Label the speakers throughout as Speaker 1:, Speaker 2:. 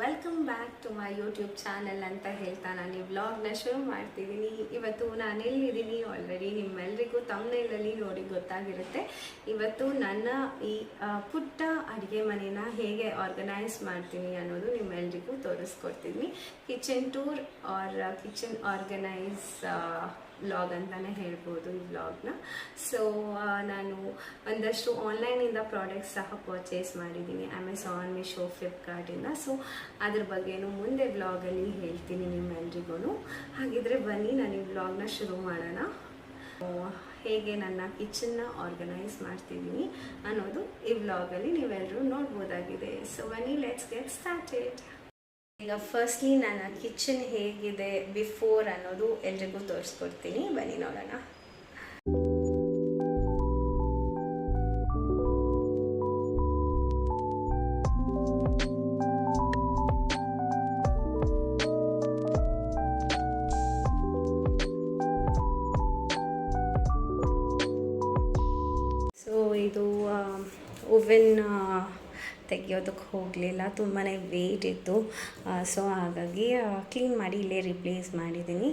Speaker 1: Welcome back to my YouTube channel ಅಂತ ಹೇಳ್ತಾ ನಾನು ಈ ವ್ಲಾಗ್ನ ಶುರು ಮಾಡ್ತಿದ್ದೀನಿ. ಇವತ್ತು ನಾನು ಎಲ್ಲಿದ್ದೀನಿ ಆಲ್ರೆಡಿ ನಿಮ್ಮೆಲ್ಲರಿಗೂ ತಮ್ನೇಲಲ್ಲಿ ನೋಡಿ ಗೊತ್ತಾಗಿರುತ್ತೆ. ಇವತ್ತು ನನ್ನ ಈ ಪುಟ್ಟ ಅಡುಗೆ ಮನೆನ ಹೇಗೆ ಆರ್ಗನೈಸ್ ಮಾಡ್ತೀನಿ ಅನ್ನೋದು ನಿಮ್ಮೆಲ್ಲರಿಗೂ ತೋರಿಸ್ಕೊಡ್ತೀನಿ. Kitchen tour or kitchen organise vlog ಅಂತಲೇ ಹೇಳ್ಬೋದು ಈ ವ್ಲಾಗ್ನ. ಸೊ ನಾನು ಒಂದಷ್ಟು ಆನ್ಲೈನಿಂದ ಪ್ರಾಡಕ್ಟ್ಸ್ ಸಹ ಪರ್ಚೇಸ್ ಮಾಡಿದ್ದೀನಿ, ಅಮೆಝಾನ್, ಮೀಶೋ, ಫ್ಲಿಪ್ಕಾರ್ಟಿಂದ. ಸೊ ಅದ್ರ ಬಗ್ಗೆನೂ ಮುಂದೆ ವ್ಲಾಗಲ್ಲಿ ಹೇಳ್ತೀನಿ ನಿಮ್ಮೆಲ್ರಿಗೂ. ಹಾಗಿದ್ರೆ ಬನ್ನಿ ನಾನು ಈ ವ್ಲಾಗ್ನ ಶುರು ಮಾಡೋಣ. ಹೇಗೆ ನನ್ನ ಕಿಚನ್ನ ಆರ್ಗನೈಸ್ ಮಾಡ್ತಿದ್ದೀನಿ ಅನ್ನೋದು ಈ ವ್ಲಾಗಲ್ಲಿ ನೀವೆಲ್ಲರೂ ನೋಡ್ಬೋದಾಗಿದೆ. ಸೊ ಬನ್ನಿ, ಲೆಟ್ಸ್ ಗೆಟ್ ಸ್ಟಾರ್ಟೆಡ್. ಈಗ ಫಸ್ಟ್ಲಿ ನನ್ನ ಕಿಚನ್ ಹೇಗಿದೆ ಬಿಫೋರ್ ಅನ್ನೋದು ಎಲ್ರಿಗೂ ತೋರಿಸ್ಕೊಡ್ತೀನಿ, ಬನ್ನಿ ನೋಡೋಣ. ಸೊ ಇದು ಓವೆನ್ ತೆಗಿಯೋದಕ್ಕೆ ಹೋಗಲಿಲ್ಲ, ತುಂಬಾ ವೇಟ್ ಇತ್ತು. ಸೊ ಹಾಗಾಗಿ ಕ್ಲೀನ್ ಮಾಡಿ ಇಲ್ಲೇ ರಿಪ್ಲೇಸ್ ಮಾಡಿದ್ದೀನಿ.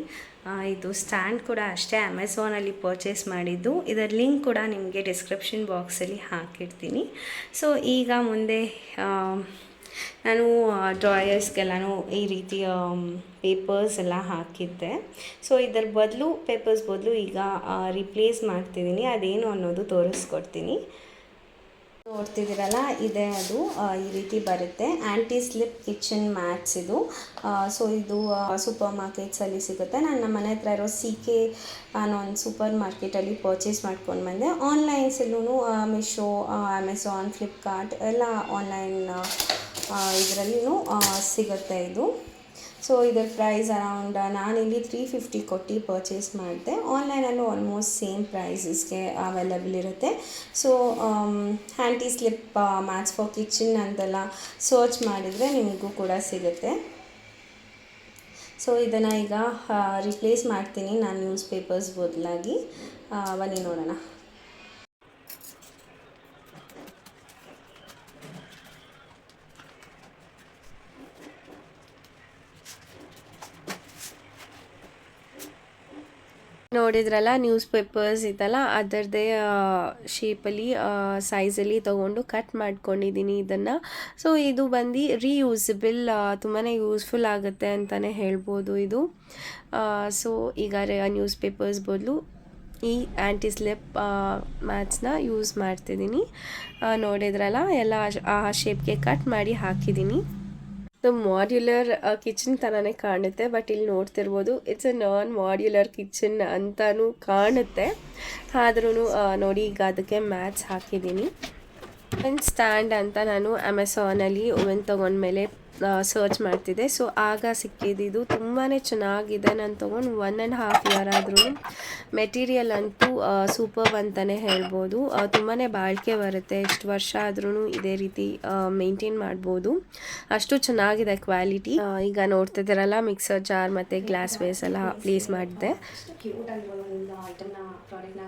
Speaker 1: ಇದು ಸ್ಟ್ಯಾಂಡ್ ಕೂಡ ಅಷ್ಟೇ ಅಮೆಝಾನಲ್ಲಿ ಪರ್ಚೇಸ್ ಮಾಡಿದ್ದು. ಇದರ ಲಿಂಕ್ ಕೂಡ ನಿಮಗೆ ಡಿಸ್ಕ್ರಿಪ್ಷನ್ ಬಾಕ್ಸಲ್ಲಿ ಹಾಕಿರ್ತೀನಿ. ಸೊ ಈಗ ಮುಂದೆ ನಾನು ಡ್ರಾಯರ್ಸ್ಗೆಲ್ಲನೂ ಈ ರೀತಿಯ ಪೇಪರ್ಸ್ ಎಲ್ಲ ಹಾಕಿದ್ದೆ. ಸೊ ಇದರ ಬದಲು ಪೇಪರ್ಸ್ ಬದಲು ಈಗ ರಿಪ್ಲೇಸ್ ಮಾಡ್ತಿದ್ದೀನಿ. ಅದೇನು ಅನ್ನೋದು ತೋರಿಸ್ಕೊಡ್ತೀನಿ. ನೋಡ್ತಿದ್ದೀರಲ್ಲ, ಇದೆ ಅದು ಈ ರೀತಿ ಬರುತ್ತೆ. ಆ್ಯಂಟಿ ಸ್ಲಿಪ್ ಕಿಚನ್ ಮ್ಯಾಟ್ಸ್ ಇದು. ಸೊ ಇದು ಸೂಪರ್ ಮಾರ್ಕೆಟ್ಸಲ್ಲಿ ಸಿಗುತ್ತೆ. ನನ್ನ ಮನೆ ಹತ್ರ ಇರೋ CK ಅನ್ನೋ ಒಂದು ಸೂಪರ್ ಮಾರ್ಕೆಟಲ್ಲಿ ಪರ್ಚೇಸ್ ಮಾಡ್ಕೊಂಡು ಬಂದೆ. ಆನ್ಲೈನ್ಸಲ್ಲೂ ಮೀಶೋ, ಅಮೆಝಾನ್, ಫ್ಲಿಪ್ಕಾರ್ಟ್ ಎಲ್ಲ ಆನ್ಲೈನ್ ಇದರಲ್ಲಿಯೂ ಸಿಗುತ್ತೆ ಇದು. ಸೊ ಇದರ ಪ್ರೈಸ್ ಅರೌಂಡ್ ನಾನಿಲ್ಲಿ 350 ಕೊಟ್ಟು ಪರ್ಚೇಸ್ ಮಾಡಿದೆ. ಆನ್ಲೈನಲ್ಲೂ ಆಲ್ಮೋಸ್ಟ್ ಸೇಮ್ ಪ್ರೈಸಸ್ಗೆ ಅವೈಲಬಲ್ ಇರುತ್ತೆ. So anti slip mats for kitchen ಅಂತೆಲ್ಲ ಸರ್ಚ್ ಮಾಡಿದರೆ ನಿಮಗೂ ಕೂಡ ಸಿಗುತ್ತೆ. ಸೊ ಇದನ್ನು ಈಗ ರಿಪ್ಲೇಸ್ ಮಾಡ್ತೀನಿ ನಾನು ನ್ಯೂಸ್ ಪೇಪರ್ಸ್ ಬದಲಾಗಿ. ಬನ್ನಿ ನೋಡೋಣ. ನೋಡಿದ್ರಲ್ಲ, ನ್ಯೂಸ್ ಪೇಪರ್ಸ್ ಇತ್ತಲ್ಲ, ಅದರದ್ದೇ ಶೇಪಲ್ಲಿ ಸೈಜಲ್ಲಿ ತೊಗೊಂಡು ಕಟ್ ಮಾಡ್ಕೊಂಡಿದ್ದೀನಿ ಇದನ್ನು. ಸೊ ಇದು ಬಂದು ರೀಯೂಸಬಲ್, ತುಂಬಾ ಯೂಸ್ಫುಲ್ ಆಗುತ್ತೆ ಅಂತಲೇ ಹೇಳ್ಬೋದು ಇದು. ಸೊ ಈಗ ನ್ಯೂಸ್ ಪೇಪರ್ಸ್ ಬದಲು ಈ ಆ್ಯಂಟಿ ಸ್ಲಿಪ್ ಮ್ಯಾಟ್ಸ್ನ ಯೂಸ್ ಮಾಡ್ತಿದ್ದೀನಿ. ನೋಡಿದ್ರಲ್ಲ, ಎಲ್ಲ ಆ ಶೇಪ್ಗೆ ಕಟ್ ಮಾಡಿ ಹಾಕಿದ್ದೀನಿ. ಇದು ಮಾಡ್ಯುಲರ್ ಕಿಚನ್ ಥರನೇ ಕಾಣುತ್ತೆ, ಬಟ್ ಇಲ್ಲಿ ನೋಡ್ತಿರ್ಬೋದು it's a non modular kitchen ಅಂತಲೂ ಕಾಣುತ್ತೆ. ಆದ್ರೂ ನೋಡಿ, ಈಗ ಅದಕ್ಕೆ ಮ್ಯಾಟ್ಸ್ ಹಾಕಿದ್ದೀನಿ. ಓವೆನ್ ಸ್ಟ್ಯಾಂಡ್ ಅಂತ ನಾನು ಅಮೆಝಾನಲ್ಲಿ ಓವೆನ್ ತೊಗೊಂಡ್ಮೇಲೆ ಸರ್ಚ್ ಮಾಡ್ತಿದ್ದೆ. ಸೊ ಆಗ ಸಿಕ್ಕಿದ್ದು ತುಂಬಾ ಚೆನ್ನಾಗಿದೆ. ನಾನು ತೊಗೊಂಡು 1.5 year ಆದ್ರೂ ಮೆಟೀರಿಯಲ್ ಅಂತೂ ಸೂಪರ್ ಅಂತಲೇ ಹೇಳ್ಬೋದು. ತುಂಬಾ ಬಾಳಿಕೆ ಬರುತ್ತೆ, ಎಷ್ಟು ವರ್ಷ ಆದ್ರೂ ಇದೇ ರೀತಿ ಮೇಂಟೈನ್ ಮಾಡ್ಬೋದು, ಅಷ್ಟು ಚೆನ್ನಾಗಿದೆ ಕ್ವಾಲಿಟಿ. ಈಗ ನೋಡ್ತಿದ್ದೀರಲ್ಲ, ಮಿಕ್ಸರ್ ಜಾರ್ ಮತ್ತು ಗ್ಲಾಸ್ ವೇಸ್ ಎಲ್ಲ ಪ್ಲೇಸ್ ಮಾಡಿದೆ. ಕ್ಯೂಟ್ ಆಗಿರೋ ಒಂದು ಐಟಮ್ನ ಪ್ರಾಡಕ್ಟ್ನ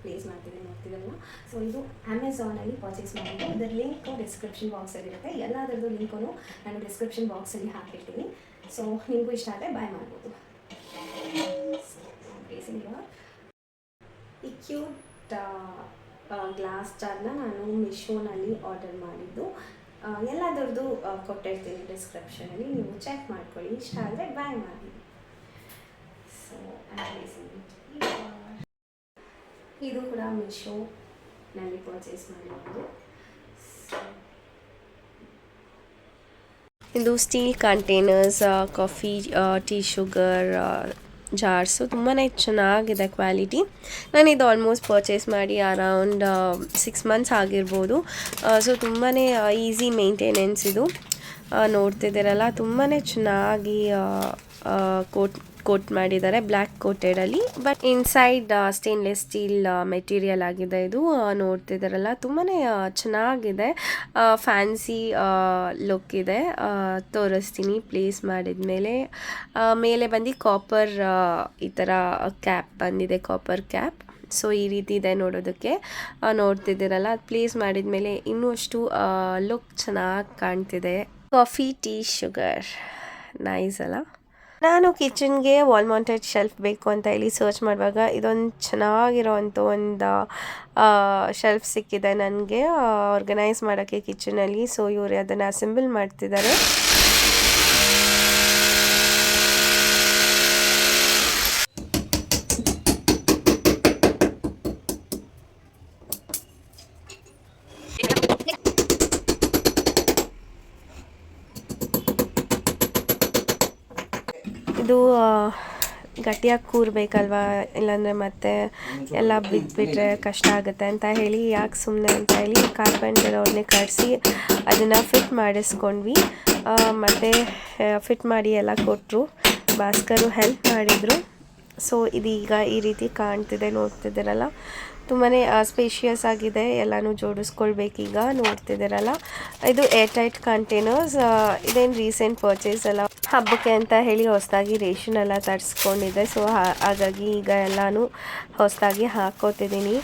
Speaker 1: ಪ್ಲೇಸ್ ಮಾಡ್ತಿದ್ದೀನಿ, ನೋಡ್ತಿದ್ದಲ್ಲ. ಸೊ ಇದು ಅಮೆಝಾನಲ್ಲಿ ಪರ್ಚೇಸ್ ಮಾಡಿದ್ದು. ಇದರ ಲಿಂಕ್ ಡಿಸ್ಕ್ರಿಪ್ಷನ್ ಬಾಕ್ಸಲ್ಲಿ ಇರುತ್ತೆ. ಎಲ್ಲದರದ್ದು ಲಿಂಕು ನಾನು ಡಿಸ್ಕ್ರಿಪ್ಷನ್ ಬಾಕ್ಸಲ್ಲಿ ಹಾಕಿರ್ತೀನಿ. ಸೊ ನಿಮಗೂ ಇಷ್ಟ ಆದರೆ ಬೈ ಮಾಡ್ಬೋದು. ಈ ಕ್ಯೂಟ್ ಗ್ಲಾಸ್ ಜಾರ್ನ ನಾನು ಮೀಶೋನಲ್ಲಿ ಆರ್ಡರ್ ಮಾಡಿದ್ದು. ಎಲ್ಲದರದ್ದು ಕೊಟ್ಟಿರ್ತೀನಿ ಡಿಸ್ಕ್ರಿಪ್ಷನಲ್ಲಿ, ನೀವು ಚೆಕ್ ಮಾಡ್ಕೊಳ್ಳಿ. ಇಷ್ಟ ಆದರೆ ಬೈ ಮಾಡಿ. ಸೊ ಇದು ಕೂಡ ಮೀಶೋನಲ್ಲಿ ಪರ್ಚೇಸ್ ಮಾಡಿರೋದು. ಇದು steel containers, coffee, tea, sugar jars ತುಂಬಾ ಚೆನ್ನಾಗಿದೆ ಕ್ವಾಲಿಟಿ. ನಾನು ಇದು ಆಲ್ಮೋಸ್ಟ್ ಪರ್ಚೇಸ್ ಮಾಡಿ ಅರೌಂಡ್ 6 months ಆಗಿರ್ಬೋದು. ಸೊ ತುಂಬಾ ಈಸಿ ಮೇಂಟೆನೆನ್ಸ್ ಇದು. ನೋಡ್ತಿದ್ದೀರಲ್ಲ, ತುಂಬಾ ಚೆನ್ನಾಗಿ ಕೋಟ್ ಮಾಡಿದ್ದಾರೆ, ಬ್ಲ್ಯಾಕ್ ಕೋಟೆಡಲ್ಲಿ. But inside stainless steel material ಆಗಿದೆ ಇದು. ನೋಡ್ತಿದ್ದಾರಲ್ಲ, ತುಂಬಾ ಚೆನ್ನಾಗಿದೆ, ಫ್ಯಾನ್ಸಿ ಲುಕ್ ಇದೆ. ತೋರಿಸ್ತೀನಿ ಪ್ಲೇಸ್ ಮಾಡಿದ ಮೇಲೆ ಬಂದು ಕಾಪರ್ ಈ ಥರ ಕ್ಯಾಪ್ ಬಂದಿದೆ, ಕಾಪರ್ ಕ್ಯಾಪ್. ಸೊ ಈ ರೀತಿ ಇದೆ ನೋಡೋದಕ್ಕೆ. ನೋಡ್ತಿದ್ದೀರಲ್ಲ, ಪ್ಲೇಸ್ ಮಾಡಿದ ಮೇಲೆ ಇನ್ನೂ ಅಷ್ಟು ಲುಕ್ ಚೆನ್ನಾಗಿ ಕಾಣ್ತಿದೆ.
Speaker 2: ಕಾಫಿ ಟೀ ಶುಗರ್ ನೈಸ್ ಅಲ್ಲ. ನಾನು ಕಿಚನ್ಗೆ ವಾಲ್ ಮೌಂಟೆಡ್ ಶೆಲ್ಫ್ ಬೇಕು ಅಂತ ಹೇಳಿ ಸರ್ಚ್ ಮಾಡುವಾಗ ಇದೊಂದು ಚೆನ್ನಾಗಿರೋವಂಥ ಒಂದು ಶೆಲ್ಫ್ ಸಿಕ್ಕಿದೆ ನನಗೆ ಆರ್ಗನೈಸ್ ಮಾಡೋಕ್ಕೆ ಕಿಚನಲ್ಲಿ. ಸೊ ಇವರು ಅದನ್ನು ಅಸೆಂಬಲ್ ಮಾಡ್ತಿದ್ದಾರೆ. ಇದು ಗಟ್ಟಿಯಾಗಿ ಕೂರಬೇಕಲ್ವ, ಇಲ್ಲಾಂದರೆ ಮತ್ತೆ ಎಲ್ಲ ಬಿದ್ದುಬಿಟ್ರೆ ಕಷ್ಟ ಆಗುತ್ತೆ ಅಂತ ಹೇಳಿ ಯಾಕೆ ಸುಮ್ಮನೆ ಅಂತ ಹೇಳಿ ಕಾರ್ಪೆಂಟರ್ ಅವ್ರನ್ನೇ ಕರೆಸಿ ಅದನ್ನು ಫಿಟ್ ಮಾಡಿಸ್ಕೊಂಡ್ವಿ. ಮತ್ತು ಫಿಟ್ ಮಾಡಿ ಎಲ್ಲ ಕೊಟ್ಟರು. ಭಾಸ್ಕರು ಹೆಲ್ಪ್ ಮಾಡಿದರು. ಸೊ ಇದೀಗ ಈ ರೀತಿ ಕಾಣ್ತಿದೆ, ನೋಡ್ತಿದ್ದೀರಲ್ಲ. ತುಂಬಾ ಸ್ಪೇಷಿಯಸ್ ಆಗಿದೆ, ಎಲ್ಲನೂ ಜೋಡಿಸ್ಕೊಳ್ಬೇಕೀಗ. ನೋಡ್ತಿದ್ದೀರಲ್ಲ, ಇದು ಏರ್ ಟೈಟ್ ಕಂಟೈನರ್ಸ್. ಇದೇನು ರೀಸೆಂಟ್ ಪರ್ಚೇಸ್ ಅಲ್ಲ, ಹಬ್ಬಕ್ಕೆ ಅಂತ ಹೇಳಿ ಹೊಸದಾಗಿ ರೇಷನ್ ಎಲ್ಲ ತರಿಸ್ಕೊಂಡಿದ್ದೆ. ಸೊ ಹಾಗಾಗಿ ಈಗ ಎಲ್ಲನೂ ಹೊಸದಾಗಿ ಹಾಕ್ಕೋತಿದ್ದೀನಿ.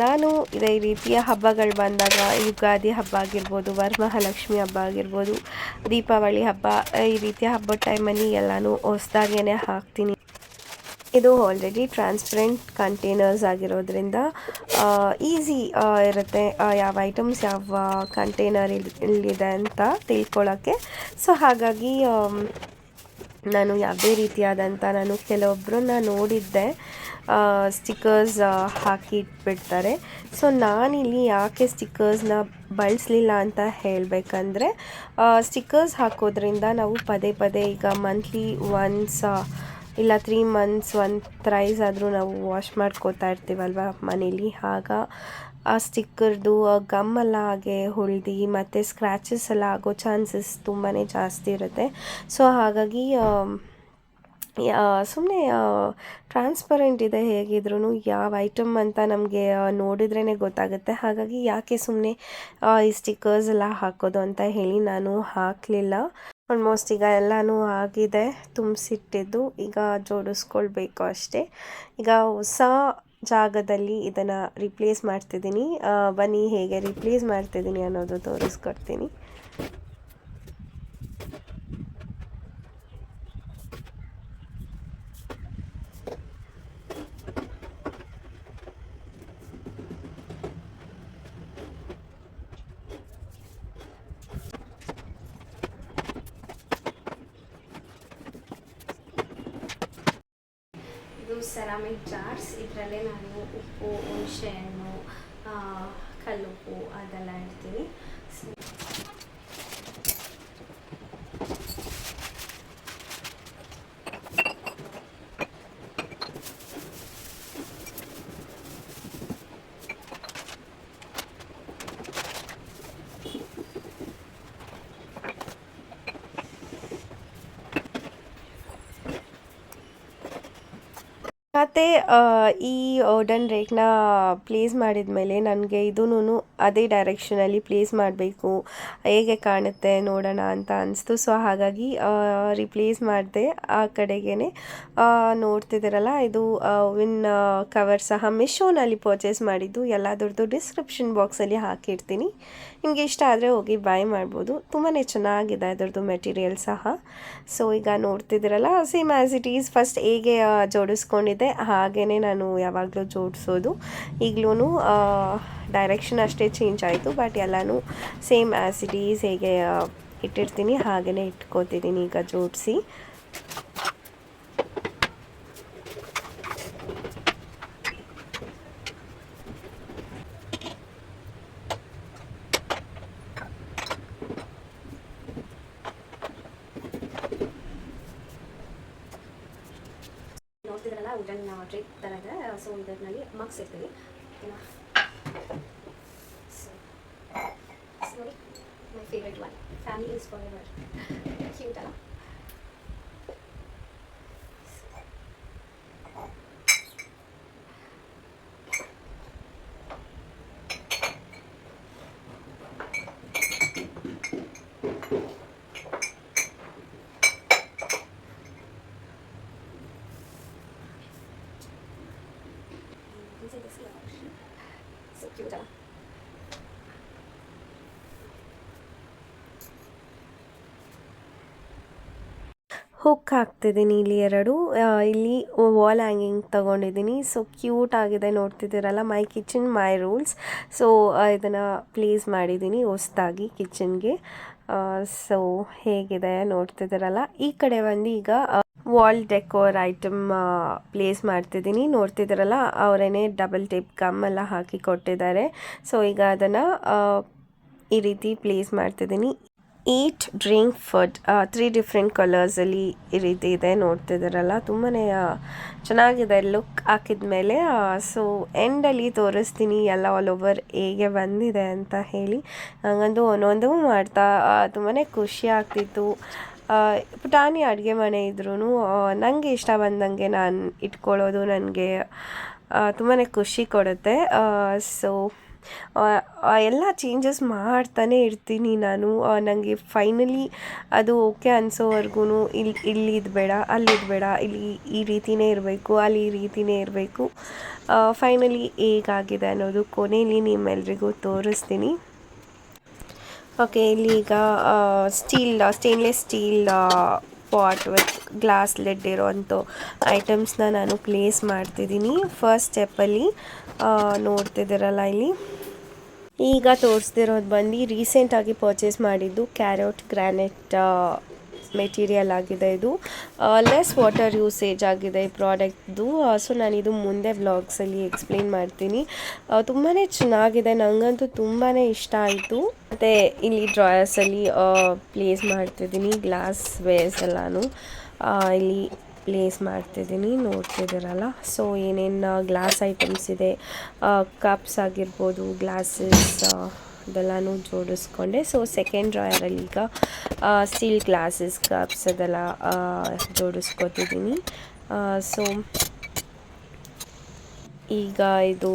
Speaker 2: ನಾನು ಇದೇ ರೀತಿಯ ಹಬ್ಬಗಳು ಬಂದಾಗ, ಯುಗಾದಿ ಹಬ್ಬ ಆಗಿರ್ಬೋದು, ವರಮಹಾಲಕ್ಷ್ಮಿ ಹಬ್ಬ ಆಗಿರ್ಬೋದು, ದೀಪಾವಳಿ ಹಬ್ಬ, ಈ ರೀತಿಯ ಹಬ್ಬದ ಟೈಮಲ್ಲಿ ಎಲ್ಲನೂ ಹೊಸದಾಗೇ ಹಾಕ್ತೀನಿ. ಇದು ಆಲ್ರೆಡಿ ಟ್ರಾನ್ಸ್ಪರೆಂಟ್ ಕಂಟೈನರ್ಸ್ ಆಗಿರೋದ್ರಿಂದ ಈಸಿ ಇರುತ್ತೆ ಯಾವ ಐಟಮ್ಸ್ ಯಾವ ಕಂಟೈನರಲ್ಲಿದೆ ಅಂತ ತಿಳ್ಕೊಳ್ಳೋಕ್ಕೆ. ಸೊ ಹಾಗಾಗಿ ನಾನು ಯಾವುದೇ ರೀತಿಯಾದಂಥ ನಾನು ಕೆಲವೊಬ್ಬರನ್ನ ನೋಡಿದ್ದೆ ಸ್ಟಿಕ್ಕರ್ಸ್ ಹಾಕಿ ಇಟ್ಬಿಡ್ತಾರೆ. ಸೊ ನಾನಿಲ್ಲಿ ಯಾಕೆ ಸ್ಟಿಕ್ಕರ್ಸ್ನ ಬಳಸಲಿಲ್ಲ ಅಂತ ಹೇಳಬೇಕಂದ್ರೆ, ಸ್ಟಿಕ್ಕರ್ಸ್ ಹಾಕೋದ್ರಿಂದ ನಾವು ಪದೇ ಪದೇ ಈಗ ಮಂತ್ಲಿ ಒನ್ಸ್ ಇಲ್ಲ 3 months ಥ್ರೈಸ್ ಆದರೂ ನಾವು ವಾಶ್ ಮಾಡ್ಕೋತಾ ಇರ್ತೀವಲ್ವ ಮನೇಲಿ. ಆಗ ಆ ಸ್ಟಿಕ್ಕರ್ದು ಗಮ್ಮೆಲ್ಲ ಹಾಗೆ ಹೊಳ್ದು ಮತ್ತು ಸ್ಕ್ರ್ಯಾಚಸ್ ಎಲ್ಲ ಆಗೋ ಚಾನ್ಸಸ್ ತುಂಬಾ ಜಾಸ್ತಿ ಇರುತ್ತೆ. ಸೊ ಹಾಗಾಗಿ ಸುಮ್ಮನೆ ಟ್ರಾನ್ಸ್ಪರೆಂಟ್ ಇದೆ, ಹೇಗಿದ್ರೂ ಯಾವ ಐಟಮ್ ಅಂತ ನಮಗೆ ನೋಡಿದ್ರೇ ಗೊತ್ತಾಗುತ್ತೆ. ಹಾಗಾಗಿ ಯಾಕೆ ಸುಮ್ಮನೆ ಈ ಸ್ಟಿಕ್ಕರ್ಸ್ ಎಲ್ಲ ಹಾಕೋದು ಅಂತ ಹೇಳಿ ನಾನು ಹಾಕಲಿಲ್ಲ. ಆಲ್ಮೋಸ್ಟ್ ಈಗ ಎಲ್ಲನೂ ಆಗಿದೆ, ತುಂಬಿಸಿಟ್ಟಿದ್ದು. ಈಗ ಜೋಡಿಸ್ಕೊಳ್ಬೇಕು ಅಷ್ಟೇ. ಈಗ ಹೊಸ ಜಾಗದಲ್ಲಿ ಇದನ್ನು ರಿಪ್ಲೇಸ್ ಮಾಡ್ತಿದ್ದೀನಿ. ಬನ್ನಿ ಹೇಗೆ ರಿಪ್ಲೇಸ್ ಮಾಡ್ತಿದ್ದೀನಿ ಅನ್ನೋದು ತೋರಿಸ್ಕೊಡ್ತೀನಿ.
Speaker 1: Ceramic jars. ಇದರಲ್ಲೇ ನಾನು ಉಪ್ಪು, ಹುಣಸೆಹಣ್ಣು, ಕಲ್ಲುಪ್ಪು ಅದೆಲ್ಲ ಇಡ್ತೀನಿ.
Speaker 2: ಮತ್ತು ಈ ವುಡನ್ ರೇಕ್ನ ಪ್ಲೇಸ್ ಮಾಡಿದ ಮೇಲೆ ನನಗೆ ಇದೂ ಅದೇ ಡೈರೆಕ್ಷನಲ್ಲಿ ಪ್ಲೇಸ್ ಮಾಡಬೇಕು, ಹೇಗೆ ಕಾಣುತ್ತೆ ನೋಡೋಣ ಅಂತ ಅನಿಸ್ತು. ಸೊ ಹಾಗಾಗಿ ರಿಪ್ಲೇಸ್ ಮಾಡಿದೆ ಆ ಕಡೆಗೇ. ನೋಡ್ತಿದ್ದೀರಲ್ಲ, ಇದು ವಿನ್ ಕವರ್ ಸಹ ಮಿಶೋನಲ್ಲಿ ಪರ್ಚೇಸ್ ಮಾಡಿದ್ದು. ಎಲ್ಲದರದ್ದು ಡಿಸ್ಕ್ರಿಪ್ಷನ್ ಬಾಕ್ಸಲ್ಲಿ ಹಾಕಿರ್ತೀನಿ. ನಿಮಗೆ ಇಷ್ಟ ಆದರೆ ಹೋಗಿ ಬೈ ಮಾಡ್ಬೋದು. ತುಂಬಾ ಚೆನ್ನಾಗಿದೆ ಅದರದ್ದು ಮೆಟೀರಿಯಲ್ ಸಹ. ಸೊ ಈಗ ನೋಡ್ತಿದ್ದೀರಲ್ಲ, same as it is first ಹೇಗೆ ಜೋಡಿಸ್ಕೊಂಡಿದ್ದೆ ಹಾಗೇ ನಾನು ಯಾವಾಗಲೂ ಜೋಡಿಸೋದು. ಈಗಲೂ ಡೈರೆಕ್ಷನ್ ಅಷ್ಟೇ ಚೇಂಜ್ ಆಯಿತು, ಬಟ್ ಎಲ್ಲನೂ ಸೇಮ್ ಆ್ಯಸ್ ಇಟ್ ಈಸ್ ಹೇಗೆ ಇಟ್ಟಿರ್ತೀನಿ ಹಾಗೆಯೇ ಇಟ್ಕೋತಿದ್ದೀನಿ ಈಗ ಜೋಡಿಸಿ.
Speaker 1: ನೋಡ್ತಿದ್ರಲ್ಲ, ವುಡನ್ ಡ್ರೇಪ್ ಥರ ಇದೆ. ಸೊ ಇದರಲ್ಲಿ ಮಗ್ಸ್ ಇರ್ತೀವಿ. ನೋಡಿ, my favourite one, family is forever. Cute ಅಲ್ಲ? So cute, huh?
Speaker 2: ಹುಕ್ ಹಾಕ್ತಿದ್ದೀನಿ ಇಲ್ಲಿ 2 ಇಲ್ಲಿ ವಾಲ್ ಹ್ಯಾಂಗಿಂಗ್ ತೊಗೊಂಡಿದ್ದೀನಿ. ಸೊ ಕ್ಯೂಟ್ ಆಗಿದೆ ನೋಡ್ತಿದ್ದೀರಲ್ಲ, my kitchen my rules. So ಇದನ್ನು ಪ್ಲೇಸ್ ಮಾಡಿದ್ದೀನಿ ಹೊಸ್ದಾಗಿ ಕಿಚನ್ಗೆ. ಸೊ ಹೇಗಿದೆ ನೋಡ್ತಿದ್ದೀರಲ್ಲ. ಈ ಕಡೆ ಬಂದು ಈಗ ವಾಲ್ ಡೆಕೋರ್ ಐಟಮ್ ಪ್ಲೇಸ್ ಮಾಡ್ತಿದ್ದೀನಿ. ನೋಡ್ತಿದ್ದೀರಲ್ಲ, ಅವರೇನೆ ಡಬಲ್ ಟೇಪ್ ಗಮ್ ಎಲ್ಲ ಹಾಕಿ ಕೊಟ್ಟಿದ್ದಾರೆ. ಸೊ ಈಗ ಅದನ್ನು ಈ ರೀತಿ ಪ್ಲೇಸ್ ಮಾಡ್ತಿದ್ದೀನಿ. ಈಟ್ ಡ್ರಿಂಕ್ ಫುಡ್ 3 ಡಿಫ್ರೆಂಟ್ ಕಲರ್ಸಲ್ಲಿ ಈ ರೀತಿ ಇದೆ ನೋಡ್ತಿದ್ದೀರಲ್ಲ. ತುಂಬಾ ಚೆನ್ನಾಗಿದೆ ಲುಕ್ ಹಾಕಿದ ಮೇಲೆ. ಸೊ ಎಂಡಲ್ಲಿ ತೋರಿಸ್ತೀನಿ ಎಲ್ಲ ಆಲ್ ಓವರ್ ಹೇಗೆ ಬಂದಿದೆ ಅಂತ ಹೇಳಿ. ನನಗಂತೂ ಒಂದೊಂದು ಮಾಡ್ತಾ ತುಂಬಾ ಖುಷಿ ಆಗ್ತಿತ್ತು. ಪುಟಾಣಿ ಅಡುಗೆ ಮನೆ ಇದ್ರೂ ನನಗೆ ಇಷ್ಟ ಬಂದಂಗೆ ನಾನು ಇಟ್ಕೊಳ್ಳೋದು ನನಗೆ ತುಂಬಾ ಖುಷಿ ಕೊಡುತ್ತೆ. ಸೊ ಎಲ್ಲ ಚೇಂಜಸ್ ಮಾಡ್ತಾನೆ ಇರ್ತೀನಿ ನಾನು. ನನಗೆ ಫೈನಲಿ ಅದು ಓಕೆ ಅನಿಸೋವರೆಗೂ ಇಲ್ಲಿ ಇದು ಬೇಡ, ಅಲ್ಲಿ ಇದು ಬೇಡ, ಇಲ್ಲಿ ಈ ರೀತಿಯೇ ಇರಬೇಕು, ಅಲ್ಲಿ ಈ ರೀತಿಯೇ ಇರಬೇಕು. ಫೈನಲಿ ಹೇಗಾಗಿದೆ ಅನ್ನೋದು ಕೊನೆಯಲ್ಲಿ ನಿಮ್ಮೆಲ್ರಿಗೂ ತೋರಿಸ್ತೀನಿ. ಓಕೆ, ಇಲ್ಲಿ ಈಗ stainless steel pot with glass lid ಇರೋವಂಥ ಐಟಮ್ಸ್ನ ನಾನು ಪ್ಲೇಸ್ ಮಾಡ್ತಿದ್ದೀನಿ. ಫಸ್ಟ್ ಸ್ಟೆಪ್ಪಲ್ಲಿ ನೋಡ್ತಿದ್ದೀರಲ್ಲ, ಇಲ್ಲಿ ಈಗ ತೋರಿಸ್ತಿರೋದು ಬಂದು ರೀಸೆಂಟಾಗಿ ಪರ್ಚೇಸ್ ಮಾಡಿದ್ದು ಕ್ಯಾರೆಟ್ ಗ್ರಾನೈಟ್ ಮೆಟೀರಿಯಲ್ ಆಗಿದೆ. ಇದು ಲೆಸ್ ವಾಟರ್ ಯೂಸೇಜ್ ಆಗಿದೆ ಈ ಪ್ರಾಡಕ್ಟ್ದು. ಸೊ ನಾನಿದು ಮುಂದೆ ವ್ಲಾಗ್ಸಲ್ಲಿ ಎಕ್ಸ್ಪ್ಲೇನ್ ಮಾಡ್ತೀನಿ. ತುಂಬಾ ಚೆನ್ನಾಗಿದೆ, ನನಗಂತೂ ತುಂಬಾ ಇಷ್ಟ ಆಯಿತು. ಮತ್ತು ಇಲ್ಲಿ ಡ್ರಾಯರ್ಸಲ್ಲಿ ಪ್ಲೇಸ್ ಮಾಡ್ತಿದ್ದೀನಿ ಗ್ಲಾಸ್ ವೇರ್ಸ್ ಎಲ್ಲನೂ ಇಲ್ಲಿ ಪ್ಲೇಸ್ ಮಾಡ್ತಿದ್ದೀನಿ ನೋಡ್ತಿದ್ದೀರಲ್ಲ. ಸೊ ಏನೇನು ಗ್ಲಾಸ್ ಐಟಮ್ಸ್ ಇದೆ, ಕಪ್ಸ್ ಆಗಿರ್ಬೋದು, ಗ್ಲಾಸಸ್ ಅದೆಲ್ಲನೂ ಜೋಡಿಸ್ಕೊಂಡೆ. ಸೊ ಸೆಕೆಂಡ್ ಡ್ರಾಯರಲ್ಲಿ ಈಗ ಸ್ಟೀಲ್ ಗ್ಲಾಸಸ್ ಕಪ್ಸ್ ಅದೆಲ್ಲ ಜೋಡಿಸ್ಕೊತಿದ್ದೀನಿ. ಸೊ ಈಗ ಇದು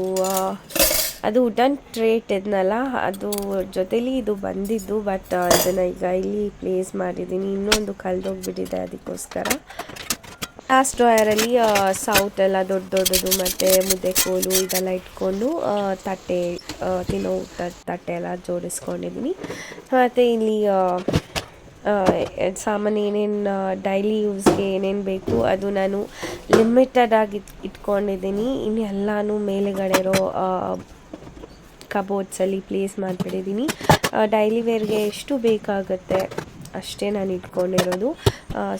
Speaker 2: ಅದು ವುಡನ್ ಟ್ರೇಟ್ ಇದನ್ನಲ್ಲ, ಅದು ಜೊತೇಲಿ ಇದು ಬಂದಿದ್ದು. ಬಟ್ ಇದನ್ನು ಈಗ ಇಲ್ಲಿ ಪ್ಲೇಸ್ ಮಾಡಿದ್ದೀನಿ. ಇನ್ನೊಂದು ಕಳೆದೋಗ್ಬಿಟ್ಟಿದೆ, ಅದಕ್ಕೋಸ್ಕರ. ಲಾಸ್ಟ್ ಡ್ರಾಯರಲ್ಲಿ ಸೌಟ್ ಎಲ್ಲ ದೊಡ್ಡದು ಮತ್ತು ಮುದ್ದೆ ಕೋಲು ಇದೆಲ್ಲ ಇಟ್ಕೊಂಡು ತಟ್ಟೆ ತಿನ್ನೋ ತಟ್ಟೆ ಎಲ್ಲ ಜೋಡಿಸ್ಕೊಂಡಿದ್ದೀನಿ. ಮತ್ತು ಇಲ್ಲಿ ಸಾಮಾನು ಏನೇನು ಡೈಲಿ ಯೂಸ್ಗೆ ಏನೇನು ಬೇಕು ಅದು ನಾನು ಲಿಮಿಟೆಡಾಗಿ ಇಟ್ಕೊಂಡಿದ್ದೀನಿ. ಇನ್ನೆಲ್ಲನೂ ಮೇಲುಗಡೆ ಇರೋ ಕಬೋರ್ಡ್ಸಲ್ಲಿ ಪ್ಲೇಸ್ ಮಾಡಿಬಿಟ್ಟಿದ್ದೀನಿ. ಡೈಲಿ ವೇರ್ಗೆ ಎಷ್ಟು ಬೇಕಾಗುತ್ತೆ ಅಷ್ಟೇ ನಾನು ಇಟ್ಕೊಂಡಿರೋದು.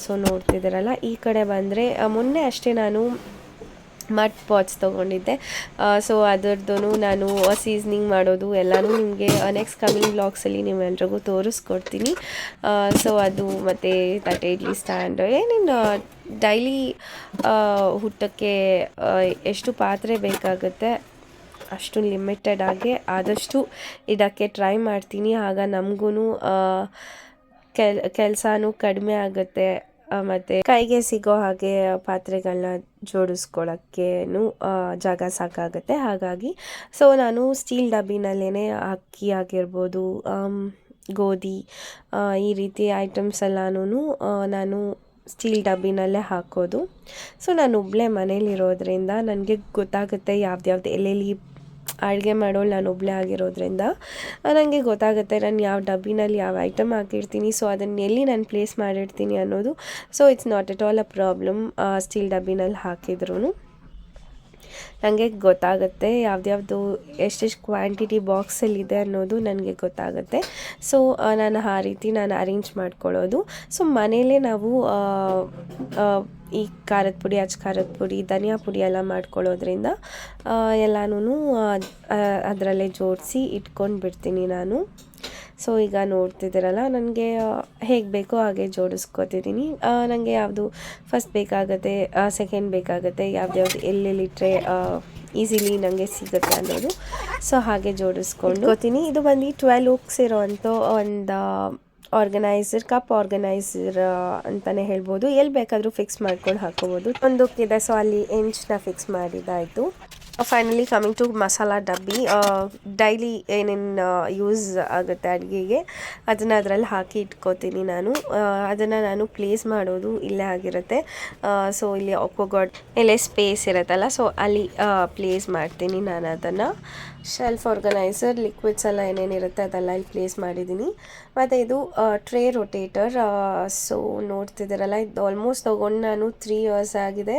Speaker 2: ಸೊ ನೋಡ್ತಿದ್ದೀರಲ್ಲ, ಈ ಕಡೆ ಬಂದರೆ ಮೊನ್ನೆ ಅಷ್ಟೇ ನಾನು ಮಡ್ ಪಾಟ್ಸ್ ತೊಗೊಂಡಿದ್ದೆ. ಸೊ ಅದರದ್ದು ನಾನು ಸೀಸ್ನಿಂಗ್ ಮಾಡೋದು ಎಲ್ಲನೂ ನಿಮಗೆ ನೆಕ್ಸ್ಟ್ ಕಮಿಂಗ್ ಬ್ಲಾಗ್ಸಲ್ಲಿ ನಿಮ್ಮೆಲ್ರಿಗೂ ತೋರಿಸ್ಕೊಡ್ತೀನಿ. ಸೊ ಅದು ಮತ್ತು ತಟ್ಟೆ ಇಡ್ಲಿ ಸ್ಟ್ಯಾಂಡ್ ಏನೇನು ಡೈಲಿ ಊಟಕ್ಕೆ ಎಷ್ಟು ಪಾತ್ರೆ ಬೇಕಾಗುತ್ತೆ ಅಷ್ಟು ಲಿಮಿಟೆಡಾಗಿ ಆದಷ್ಟು ಇದಕ್ಕೆ ಟ್ರೈ ಮಾಡ್ತೀನಿ. ಆಗ ನಮಗೂ ಕೆಲಸನೂ ಕಡಿಮೆ ಆಗುತ್ತೆ ಮತ್ತು ಕೈಗೆ ಸಿಗೋ ಹಾಗೆ ಪಾತ್ರೆಗಳನ್ನ ಜೋಡಿಸ್ಕೊಳ್ಳೋಕ್ಕೇನು ಜಾಗ ಸಾಕಾಗುತ್ತೆ. ಹಾಗಾಗಿ ಸೊ ನಾನು ಸ್ಟೀಲ್ ಡಬ್ಬಿನಲ್ಲೇ ಅಕ್ಕಿ ಆಗಿರ್ಬೋದು, ಗೋಧಿ, ಈ ರೀತಿ ಐಟಮ್ಸ್ ಎಲ್ಲನೂ ನಾನು ಸ್ಟೀಲ್ ಡಬ್ಬಿನಲ್ಲೇ ಹಾಕೋದು. ಸೊ ನಾನು ಒಬ್ಬಳೇ ಮನೇಲಿರೋದ್ರಿಂದ ನನಗೆ ಗೊತ್ತಾಗುತ್ತೆ ಯಾವ್ದು ಎಲ್ಲೆಲ್ಲಿ ಅಡುಗೆ ಮಾಡೋಳು ನಾನು ಒಬ್ಬಳೇ ಆಗಿರೋದ್ರಿಂದ ನನಗೆ ಗೊತ್ತಾಗುತ್ತೆ ನಾನು ಯಾವ ಡಬ್ಬಿನಲ್ಲಿ ಯಾವ ಐಟಮ್ ಹಾಕಿರ್ತೀನಿ. ಸೊ ಅದನ್ನು ಎಲ್ಲಿ ನಾನು ಪ್ಲೇಸ್ ಮಾಡಿರ್ತೀನಿ ಅನ್ನೋದು. So it's not at all a problem. Steel ಡಬ್ಬಿನಲ್ಲಿ ಹಾಕಿದ್ರೂ ನನಗೆ ಗೊತ್ತಾಗುತ್ತೆ ಯಾವ್ದು ಎಷ್ಟೆಷ್ಟು ಕ್ವಾಂಟಿಟಿ ಬಾಕ್ಸಲ್ಲಿದೆ ಅನ್ನೋದು ನನಗೆ ಗೊತ್ತಾಗುತ್ತೆ. ಸೊ ನಾನು ಆ ರೀತಿ ನಾನು ಅರೇಂಜ್ ಮಾಡ್ಕೊಳ್ಳೋದು. ಸೊ ಮನೇಲೇ ನಾವು ಈ ಖಾರದ ಪುಡಿ, ಖಾರದ ಪುಡಿ, ಧನಿಯಾ ಪುಡಿ ಎಲ್ಲ ಮಾಡ್ಕೊಳ್ಳೋದ್ರಿಂದ ಎಲ್ಲನೂ ಅದರಲ್ಲೇ ಜೋಡಿಸಿ ಇಟ್ಕೊಂಡು ಬಿಡ್ತೀನಿ ನಾನು. ಸೊ ಈಗ ನೋಡ್ತಿದ್ದೀರಲ್ಲ, ನನಗೆ ಹೇಗೆ ಬೇಕೋ ಹಾಗೆ ಜೋಡಿಸ್ಕೊತಿದ್ದೀನಿ. ನನಗೆ ಯಾವುದು ಫಸ್ಟ್ ಬೇಕಾಗುತ್ತೆ, ಸೆಕೆಂಡ್ ಬೇಕಾಗುತ್ತೆ, ಯಾವ್ದು ಎಲ್ಲೆಲ್ಲಿಟ್ಟರೆ ಈಸಿಲಿ ನನಗೆ ಸಿಗುತ್ತೆ ಅನ್ನೋದು. ಸೊ ಹಾಗೆ ಜೋಡಿಸ್ಕೊಂಡು ಹೋಗ್ತೀನಿ. ಇದು ಬಂದು 12 ಹೂಕ್ಸ್ ಇರೋವಂಥ ಒಂದು ಕಪ್ ಆರ್ಗನೈಸರ್ ಅಂತಲೇ ಹೇಳ್ಬೋದು. ಎಲ್ಲಿ ಬೇಕಾದರೂ ಫಿಕ್ಸ್ ಮಾಡ್ಕೊಂಡು ಹಾಕೋಬೋದು. ಒಂದು ಇದೆ, ಸೊ ಅಲ್ಲಿ ಎಂಚ್ನ ಫಿಕ್ಸ್ ಮಾಡಿದ್ದಾಯಿತು. ಫೈನಲಿ ಕಮಿಂಗ್ ಟು ಮಸಾಲ ಡಬ್ಬಿ. ಡೈಲಿ ಏನೇನು ಯೂಸ್ ಆಗುತ್ತೆ ಅಡುಗೆಗೆ ಅದನ್ನು ಅದರಲ್ಲಿ ಹಾಕಿ ಇಟ್ಕೋತೀನಿ ನಾನು. ಅದನ್ನು ನಾನು ಪ್ಲೇಸ್ ಮಾಡೋದು ಇಲ್ಲೇ ಆಗಿರುತ್ತೆ. ಸೊ ಇಲ್ಲಿ ಆಕ್ವಾಗಾರ್ಡ್ ಇಲ್ಲೇ ಸ್ಪೇಸ್ ಇರುತ್ತಲ್ಲ, ಸೊ ಅಲ್ಲಿ ಪ್ಲೇಸ್ ಮಾಡ್ತೀನಿ ನಾನು ಅದನ್ನು. ಶೆಲ್ಫ್ ಆರ್ಗನೈಸರ್, ಲಿಕ್ವಿಡ್ಸ್ ಎಲ್ಲ ಏನೇನಿರುತ್ತೆ ಅದೆಲ್ಲ ಇಲ್ಲಿ ಪ್ಲೇಸ್ ಮಾಡಿದ್ದೀನಿ. ಮತ್ತು ಇದು ಟ್ರೇ ರೊಟೇಟರ್. ಸೊ ನೋಡ್ತಿದ್ದೀರಲ್ಲ, ಇದು ಆಲ್ಮೋಸ್ಟ್ ತೊಗೊಂಡು ನಾನು 3 years ಆಗಿದೆ.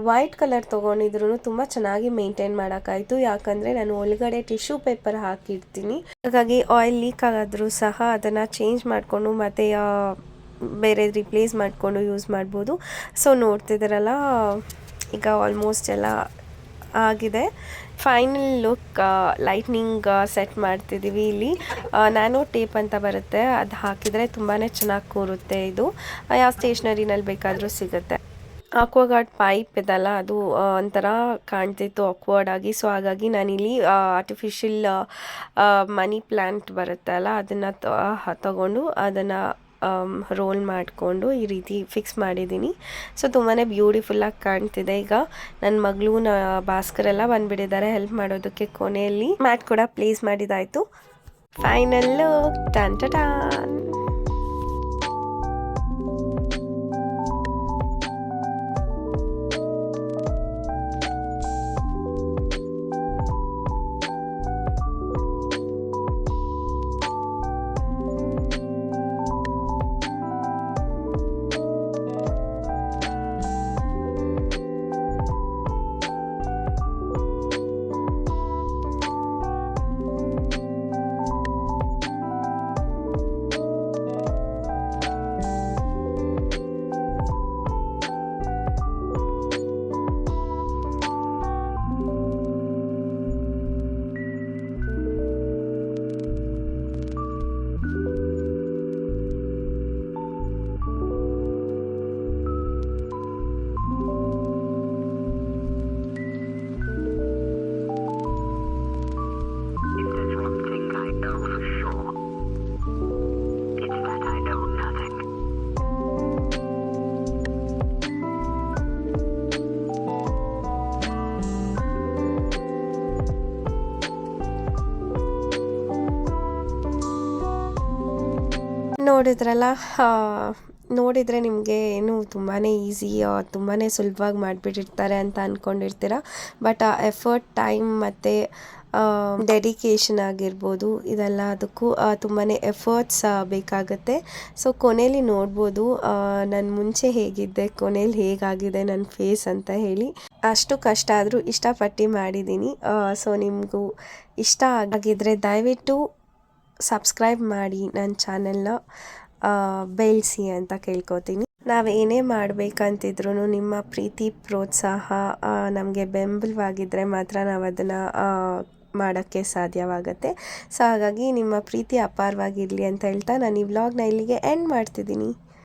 Speaker 2: ವೈಟ್ ಕಲರ್ ತೊಗೊಂಡಿದ್ರು ತುಂಬ ಚೆನ್ನಾಗಿ ಮೇಂಟೈನ್ ಮಾಡೋಕ್ಕಾಯಿತು, ಯಾಕಂದರೆ ನಾನು ಒಳಗಡೆ ಟಿಶ್ಯೂ ಪೇಪರ್ ಹಾಕಿರ್ತೀನಿ. ಹಾಗಾಗಿ ಆಯಿಲ್ ಲೀಕ್ ಆಗಾದರೂ ಸಹ ಅದನ್ನು ಚೇಂಜ್ ಮಾಡಿಕೊಂಡು ಮತ್ತು ಬೇರೆ ರಿಪ್ಲೇಸ್ ಮಾಡಿಕೊಂಡು ಯೂಸ್ ಮಾಡ್ಬೋದು. ಸೊ ನೋಡ್ತಿದ್ದೀರಲ್ಲ, ಈಗ ಆಲ್ಮೋಸ್ಟ್ ಎಲ್ಲ ಆಗಿದೆ. ಫೈನಲ್ ಲುಕ್ ಲೈಟ್ನಿಂಗ್ ಸೆಟ್ ಮಾಡ್ತಿದ್ದೀವಿ. ಇಲ್ಲಿ ನ್ಯಾನೋ ಟೇಪ್ ಅಂತ ಬರುತ್ತೆ, ಅದು ಹಾಕಿದರೆ ತುಂಬಾ ಚೆನ್ನಾಗಿ ಕೂರುತ್ತೆ. ಇದು ಯಾವ ಸ್ಟೇಷ್ನರಿನಲ್ಲಿ ಬೇಕಾದರೂ ಸಿಗುತ್ತೆ. ಆಕ್ವಾಗಾರ್ಡ್ ಪೈಪ್ ಇದಲ್ಲ, ಅದು ಒಂಥರ ಕಾಣ್ತಿತ್ತು ಆಕ್ವರ್ಡ್ ಆಗಿ. ಸೊ ಹಾಗಾಗಿ ನಾನಿಲ್ಲಿ ಆರ್ಟಿಫಿಷಿಯಲ್ ಮನಿ ಪ್ಲ್ಯಾಂಟ್ ಬರುತ್ತೆ ಅಲ್ಲ, ಅದನ್ನು ತಗೊಂಡು ಅದನ್ನು ರೋಲ್ ಮಾಡಿಕೊಂಡು ಈ ರೀತಿ ಫಿಕ್ಸ್ ಮಾಡಿದ್ದೀನಿ. ಸೊ ತುಂಬಾ ಬ್ಯೂಟಿಫುಲ್ಲಾಗಿ ಕಾಣ್ತಿದೆ. ಈಗ ನನ್ನ ಮಗಳು ಭಾಸ್ಕರ್ ಎಲ್ಲ ಬಂದುಬಿಟ್ಟಿದ್ದಾರೆ ಹೆಲ್ಪ್ ಮಾಡೋದಕ್ಕೆ. ಕೊನೆಯಲ್ಲಿ ಮ್ಯಾಟ್ ಕೂಡ ಪ್ಲೇಸ್ ಮಾಡಿದಾಯಿತು. ಫೈನಲ್ಲು ಟನ್ ಟನ್. ನೋಡಿದ್ರಲ್ಲ, ನೋಡಿದರೆ ನಿಮಗೆ ಏನು ತುಂಬಾ ಈಸಿ, ತುಂಬಾ ಸುಲಭವಾಗಿ ಮಾಡಿಬಿಟ್ಟಿರ್ತಾರೆ ಅಂತ ಅಂದ್ಕೊಂಡಿರ್ತೀರ. ಬಟ್ ಆ ಎಫರ್ಟ್, ಟೈಮ್ ಮತ್ತು ಡೆಡಿಕೇಶನ್ ಆಗಿರ್ಬೋದು, ಇದೆಲ್ಲ ಅದಕ್ಕೂ ತುಂಬಾ ಎಫರ್ಟ್ಸ್ ಬೇಕಾಗುತ್ತೆ. ಸೊ ಕೊನೆಯಲ್ಲಿ ನೋಡ್ಬೋದು ನಾನು ಮುಂಚೆ ಹೇಗಿದ್ದೆ, ಕೊನೆಯಲ್ಲಿ ಹೇಗಾಗಿದೆ ನನ್ನ ಫೇಸ್ ಅಂತ ಹೇಳಿ. ಅಷ್ಟು ಕಷ್ಟ ಆದರೂ ಇಷ್ಟಪಟ್ಟು ಮಾಡಿದ್ದೀನಿ. ಸೊ ನಿಮಗೂ ಇಷ್ಟ ಆಗಿದ್ದರೆ ದಯವಿಟ್ಟು ಸಬ್ಸ್ಕ್ರೈಬ್ ಮಾಡಿ, ನನ್ನ ಚಾನೆಲ್ನ ಬೆಳೆಸಿ ಅಂತ ಕೇಳ್ಕೊತೀನಿ. ನಾವು ಏನೇ ಮಾಡಬೇಕಂತಿದ್ರು ನಿಮ್ಮ ಪ್ರೀತಿ ಪ್ರೋತ್ಸಾಹ ನಮಗೆ ಬೆಂಬಲವಾಗಿದ್ದರೆ ಮಾತ್ರ ನಾವು ಅದನ್ನು ಮಾಡೋಕ್ಕೆ ಸಾಧ್ಯವಾಗುತ್ತೆ. ಸೊ ಹಾಗಾಗಿ ನಿಮ್ಮ ಪ್ರೀತಿ ಅಪಾರವಾಗಿರಲಿ ಅಂತ ಹೇಳ್ತಾ ನಾನು ಈ ವ್ಲಾಗ್ನ ಇಲ್ಲಿಗೆ ಎಂಡ್ ಮಾಡ್ತಿದ್ದೀನಿ.